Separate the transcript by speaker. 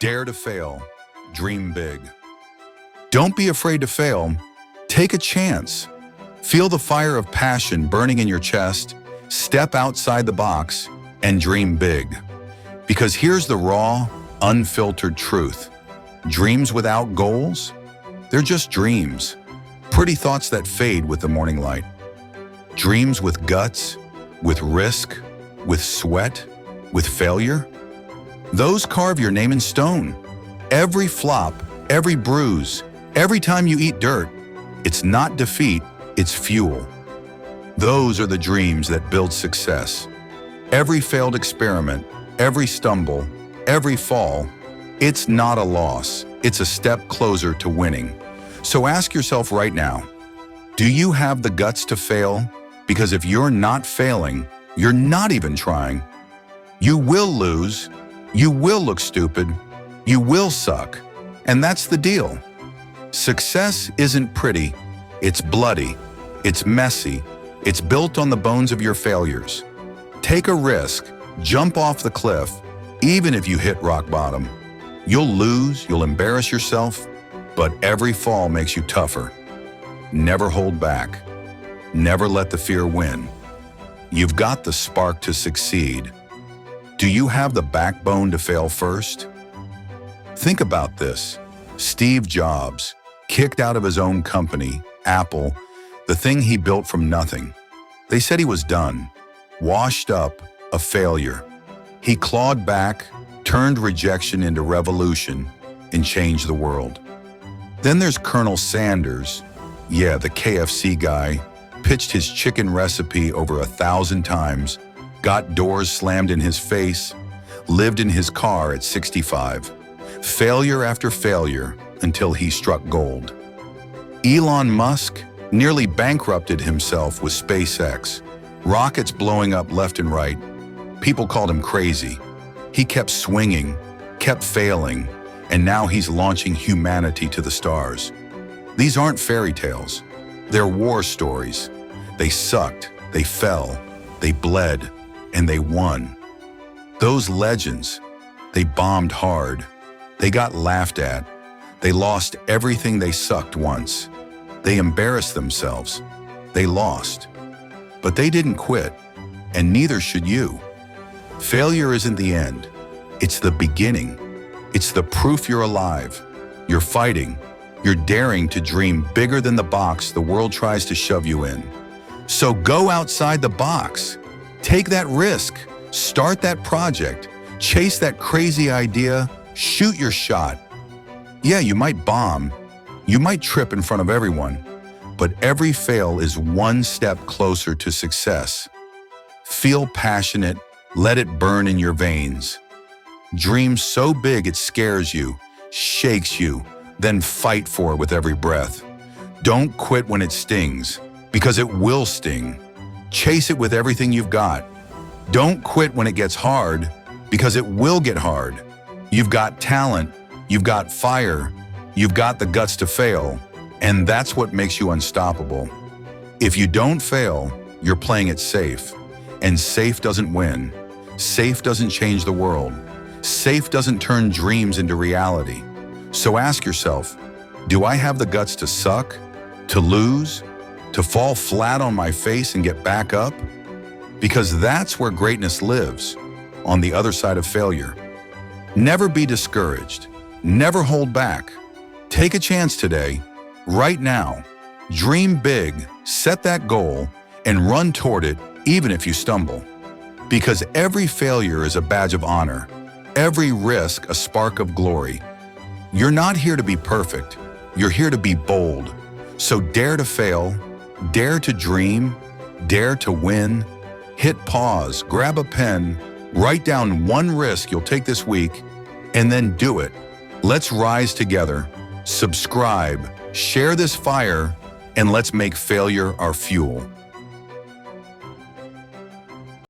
Speaker 1: Dare to fail. Dream big. Don't be afraid to fail. Take a chance. Feel the fire of passion burning in your chest. Step outside the box and dream big. Because here's the raw, unfiltered truth. Dreams without goals? They're just dreams. Pretty thoughts that fade with the morning light. Dreams with guts, with risk, with sweat, with failure? Those carve your name in stone. Every flop, every bruise, every time you eat dirt, it's not defeat, it's fuel. Those are the dreams that build success. Every failed experiment, every stumble, every fall, it's not a loss, it's a step closer to winning. So ask yourself right now, do you have the guts to fail? Because if you're not failing, you're not even trying. You will lose, you will look stupid, you will suck, and that's the deal. Success isn't pretty, it's bloody, it's messy, it's built on the bones of your failures. Take a risk, jump off the cliff, even if you hit rock bottom. You'll lose, you'll embarrass yourself, but every fall makes you tougher. Never hold back. Never let the fear win. You've got the spark to succeed. Do you have the backbone to fail first? Think about this. Steve Jobs, kicked out of his own company, Apple, the thing he built from nothing. They said he was done, washed up, a failure. He clawed back, turned rejection into revolution, and changed the world. Then there's Colonel Sanders, yeah, the KFC guy, pitched his chicken recipe over 1,000 times, got doors slammed in his face, lived in his car at 65. Failure after failure until he struck gold. Elon Musk nearly bankrupted himself with SpaceX, rockets blowing up left and right. People called him crazy. He kept swinging, kept failing, and now he's launching humanity to the stars. These aren't fairy tales. They're war stories. They sucked, they fell, they bled, and they won. Those legends, they bombed hard. They got laughed at. They lost everything they sucked once. They embarrassed themselves. They lost. But they didn't quit, and neither should you. Failure isn't the end. It's the beginning. It's the proof you're alive. You're fighting. You're daring to dream bigger than the box the world tries to shove you in. So go outside the box. Take that risk. Start that project. Chase that crazy idea. Shoot your shot. Yeah, you might bomb. You might trip in front of everyone. But every fail is one step closer to success. Feel passionate. Let it burn in your veins. Dream so big it scares you, shakes you, then fight for it with every breath. Don't quit when it stings, because it will sting. Chase it with everything you've got. Don't quit when it gets hard, because it will get hard. You've got talent, you've got fire, you've got the guts to fail, and that's what makes you unstoppable. If you don't fail, you're playing it safe, and safe doesn't win. Safe doesn't change the world. Safe doesn't turn dreams into reality. So ask yourself, do I have the guts to suck, to lose, to fall flat on my face and get back up? Because that's where greatness lives, on the other side of failure. Never be discouraged. Never hold back. Take a chance today, right now. Dream big, set that goal, and run toward it even if you stumble. Because every failure is a badge of honor, every risk a spark of glory. You're not here to be perfect, you're here to be bold. So dare to fail, dare to dream, dare to win. Hit pause, grab a pen, write down one risk you'll take this week, and then do it. Let's rise together, subscribe, share this fire, and let's make failure our fuel.